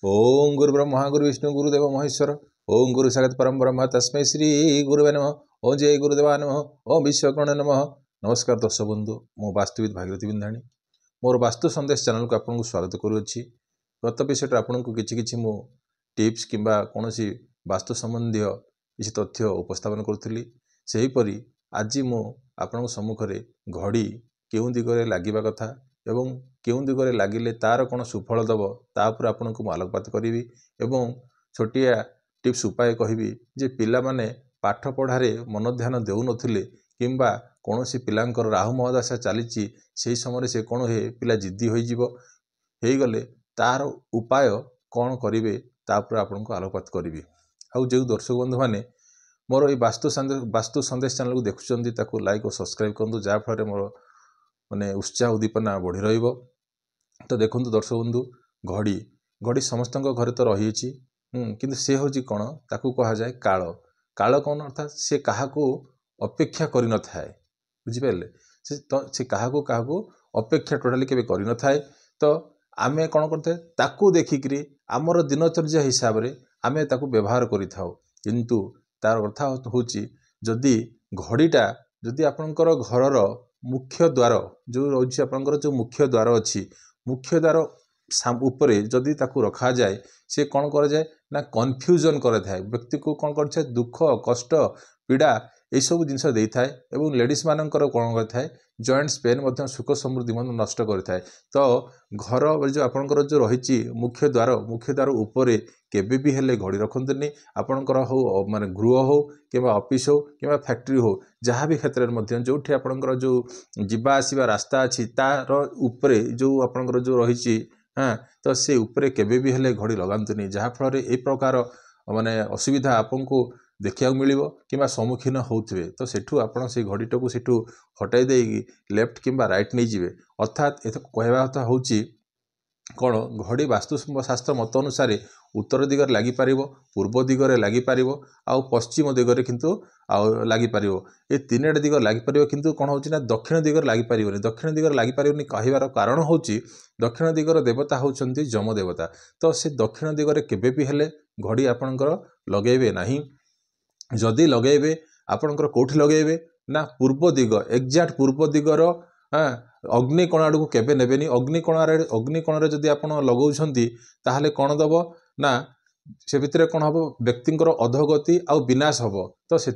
ओम गुरु ब्रह्मा गुरु विष्णु गुरुदेव महेश्वर। ओम गुरु साक्षात् परम ब्रह्म तस्मै श्री गुरुवे नमः। ओम जय गुरुदेवा नमः। ओम विश्वकर्ण नमः। नमस्कार दर्शक बंधु, मो वास्तुविद भागीरथी बिंधाणी मोर वास्तु संदेश चैनल को आपको स्वागत करुच्ची। गत विषय आपको किसी मु टिप्स किंबा कौन वास्तु संबंधी किसी तथ्य उपस्थापन करुली। सेहीपरि आज मु आपण सम्मुखें घड़ी केउं दिगरे लागिबा कथा एवं केउं दिगरे लागिले तार कौन सुफल दब तापर आपन को आलोकपात करी एवं छोटिया टिप्स उपाय कहि जे पिला माने पाठ पढ़ारे मन ध्यान देउ नथिले किंबा कौन पिलांकर राहु महादशा चली से समय से कौन हे पिला जिद्दी हो गले तार उपाय कौन करेंगे तापर आपन को आलोकपात करी। आउ जो दर्शक बंधु मैंने मोर ये वास्तु संदेश चैनल को देखुं लाइक और सब्सक्राइब करूँ जहाँफल मोर माने उत्साह उद्दीपना बढ़ी रहिबो। तो देखो दर्शक बंधु घड़ी घड़ी समस्त घरे तो रही किंतु से हूँ कौन ताकू कह जाए काल काल कौन अर्थात से क्या अपेक्षा कर न थाए बुझिपारे से क्या अपेक्षा टोटाली केबे कर न थाए। तो आमे कौन करते ताकू देखिक आमर दिनचर्या हिसाब से आमे ताकू व्यवहार करिथाउ किंतु तार अर्थ होची जदि घड़ीटा जदि आपणकर घरर मुख्य द्वार जो रही आपंकर जो मुख्य द्वार अच्छी मुख्य द्वार उपरे जदि ताकू रखा जाए से कौन कर जाए ना कन्फ्यूजन करे थाए व्यक्ति को कौन कर दुख कष्ट पीड़ा यह सब जिनस दे थाए एवं लेडीज मानकर कौन करए जॉइंट्स पेन सुख समृद्धि नष्ट करें। तो घर जो आपंकर जो रही मुख्य द्वार उपरे केबे भी हेले घड़ी रखंतनी आपंकर हो माने गृह हो कि ऑफिस हो कि फैक्ट्री हो जहाँ भी क्षेत्र में जो आपंकर जो जीवा आसवा रास्ता अच्छी तार उपरे जो आपंकर जो रही हाँ तो से उपरे केबे भी हेले घड़ी लगातुनी जहाँ फल ए प्रकार माने असुविधा आपन को देखा मिल कि सम्मुखीन होते। तो सेठू आप घड़ीटा को सेठू हटाई देगी लेफ्ट किंबा राइट नहीं जाए अर्थात ये कहवा कथा हूँ कौन घड़ी वास्तुशास्त्र मत अनुसार उत्तर दिगरे लागिपर पूर्व दिगरे लागिपर आउ पश्चिम दिगरे किंतु लागिपर ये तीन दिग लागिपर किंतु कौन होची ना दक्षिण दिगरे लागिपर दक्षिण दिगरे लागिपर कहबार कारण होची दक्षिण दिगर देवता होचंती जम देवता। तो से दक्षिण दिगरे केबे भी हेले घड़ी आपणकर लगेबे नहीं जदि लगेबे आपणकर कोठी लगेबे ना पूर्व दिग एक्जाक्ट पूर्व दिगर अग्निकोण आड़ को केबे नेबेनी अग्निकोण जदि आप लगाउछंती ताहले कौन दब ना से भितर कौन हम व्यक्तिंकर अधोगति आउ विनाश हम। तो से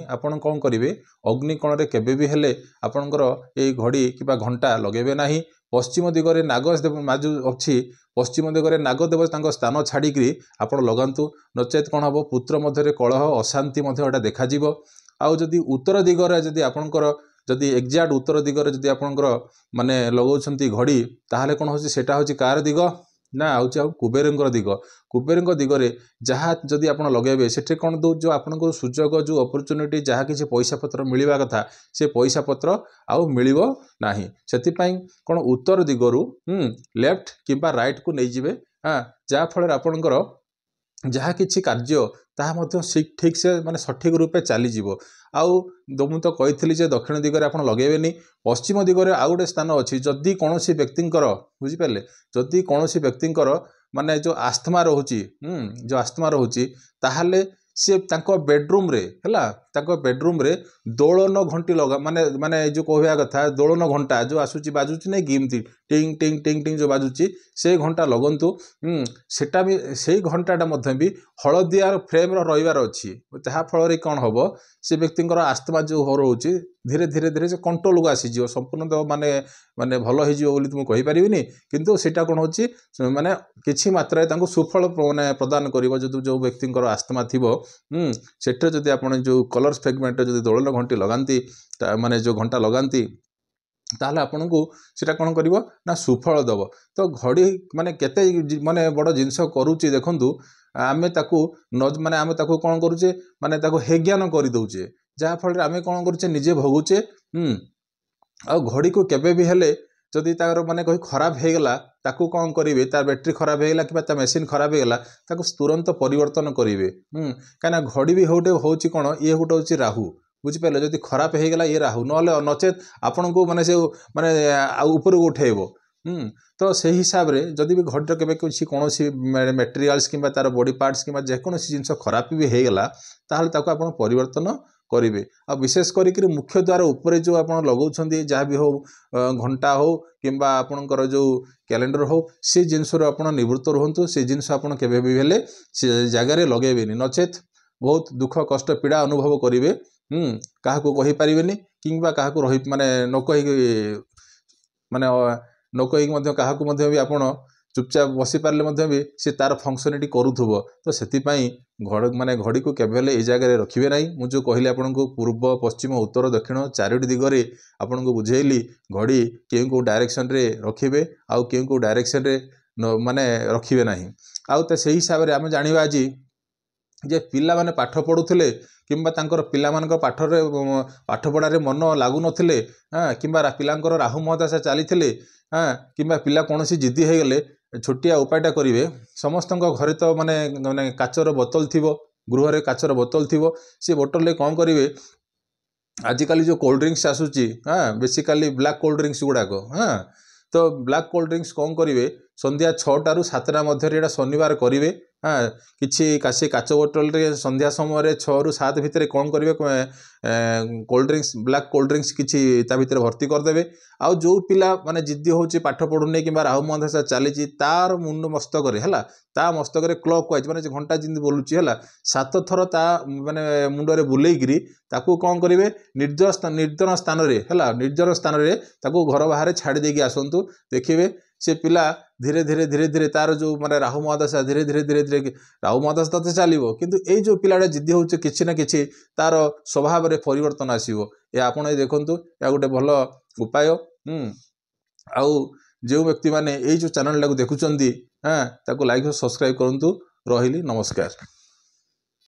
आपन कौन करेंगे अग्निकोण रे केबे भी हेले आपणकर ये घड़ी कि घंटा लगेबे नहीं। पश्चिम दिगरे नाग माजु अच्छी पश्चिम दिगरे नागदेव स्थान छाड़ी आप लगातु नचेत कौन हम पुत्र मध्य कलह अशांति देखा आउ जदि उत्तर दिगरे जदि आपणकर जदि एक्जाक्ट उत्तर दिगरे जदि आपणकर माने लगाउछंती घड़ी ताहले कौन होची सेटा होची कार दिग ना आउची कुबेरंकर दिग कुबेरंकर दिगरे जहाँ जदि आप लगेबे सेठी कौन दो जो आपनको सुजोग जो अपरचुनिटी जहाँ किसी पैसा पत्र मिलवा कथा से पैसा पत्र आउ मिलिबो नाही। सेतिपाई कौन उत्तर दिगरु लेफ्ट किंबा राइट को नहीं जिवे हाँ जहाँ फल आपणकर जहाँ किसी कार्य ताहा ठीक से माने सठिक रूपे चलीज आउ मुझे तो कही जे दक्षिण दिगरे आप लगेबेनी पश्चिम दिगरे आउ गोटे स्थान अच्छी जदि कौन व्यक्तिंकर बुझिपारे जदि कौन व्यक्तिंकर माने जो आस्थमा रोची जो आस्थमा रोची ताहले सी बेडरूम रे हैला बेडरूम रे दोलन घंटी लगा माने माने जो कहवा कथा दोलन घंटा जो आसूची बाजुची नहीं गिमती टिंग टिंग टिंग टिंग जो बाजुची से घंटा लगंतु सेटा भी से घंटाटा मध्य भी हलदिया फ्रेम रहीबार अच्छी जहाँ फल कौन हम से व्यक्तिंकर आस्थमा जो रोचे धीरे धीरे धीरे से कंट्रोल को आसीज संपूर्ण तो माने माने भल हो तुम कहीपरि किंतु सेटा कौन होची माने किछि मात्रा सुफल माने प्रदान करिवो जो व्यक्तिंकर आस्थमा थिबो सेठे जदि आपण जो कलर सेगमेंट जदि दोलन घंटी लगाती माने जो घंटा लगाती ताहले आपन को सेटा कौन करिवो ना सुफल दब। तो घड़ी माने केते माने बड़ जिनस करूची देखंतु आमे ताकू न माने आमे ताकू कौन करूचे माने ताकू हेज्ञान कर दउचे जहाँ फल आमे कौन करूचे निजे भोगुचे आ घड़ी को केबे भी हेले जदि तार माने कहीं खराब हो गला ताकू कौन करेंगे तार बैटेरी खराब हो गला कि मेसीन खराब हो गला ताकू तुरंत परिवर्तन करेंगे कहीं घड़ी भी होटे होची कौन ये गोटे हूँ राहु बुझिपारे जदि खराब हो गला ये राहु ना नचेत आपण को माने से माने ऊपर को उठेब तो से हिसाब रे जदि भी घड़ीर केबे किसी कौनसी मटेरियल्स किंबा तार बॉडी पार्ट्स किंबा जेकोसी जिनस खराब भी हो गला ताहले ताको आपण परिवर्तन करेंगे आ विशेष करी मुख्य द्वार उपरे जो आप लगाउछंदी जहाँ भी हो घंटा हो किंबा आपणकर जो कैलेंडर हो से जिनस आप निवृत्त रुहतु से जिनस आपन केबे भी हेले से जगार लगेबेनी नचेत बहुत दुख कष्ट पीड़ा अनुभव करेंगे क्या कही पारिबेनी किंबा क्या रही माने न कही माने न कहीकि क्या भी आपण चुपचाप बसी पारे भी सी तार फंक्शनिटी करूथुबो तो सेतिपाई माने घड़ी को केवल ए जगह रखिए ना मुझे कहली आपन को पूर्व पश्चिम उत्तर दक्षिण चारोटी दिगरे आपन को बुझेली घड़ी केउ को डायरेक्शन रे रखिए आउ केउ को डायरेक्शन रे माने रखिए ना आउ से हिसाब से आम जाना आज जे पिला माने पाठ पढ़ुले किंबा तांकर पिला मानकर पाठ पढ़ारे मन लागु नथिले किंबा पिलांकर राहु महादशा चली किंबा पिला कौन सी जिद्दी हो गले छोटिया उपायटा करेंगे समस्त घरे तो माने माने काचर बोतल थी गृह रे काचर बोतल थी सी बोतल रे कौन करेंगे आजिकल जो कोल्ड ड्रिंक्स आसूची बेसिकाली ब्लैक कोल्ड ड्रिंक्स गुड़ाक तो ब्लैक कोल्ड ड्रिंक्स कौन करेंगे संध्या 6टा ରୁ 7ଟା मध्य शनिवार करेंगे किसी काशी काच बोतल रे संध्या समय 6 ରୁ 7 भितर कौन करेंगे cold drinks black cold drinks किसी ता भीतर भर्ती करदे आउ जो पिला माने जिद्दी होची पाठ पढ़ुने कि राहु महादशा चली तार मुंड मस्तक है ता मस्तक क्लॉक वाइज माने घंटा जिंद बोलुची है 7 थर ता माने मुंडरे बुलेगिरी ताकू कौन करेंगे निर्जन स्थान रे है निर्जन स्थान रे ताकू घर बाहर छाड़ी देकी आसतु देखिए से पिला धीरे धीरे धीरे धीरे तार जो माने राहु महादशा धीरे धीरे धीरे धीरे राहु महादशा तो चलो किंतु ये जो पिलाटा जिद्दी होचे किसी ना किसी तार स्वभाव रे परिवर्तन आसीबो ये आपण देखंतु या गोटे भल उपाय आउ जो व्यक्ति माने ये जो चैनल टाको देखुचंदी ताको लाइक और सब्सक्राइब करंतु रहिली नमस्कार।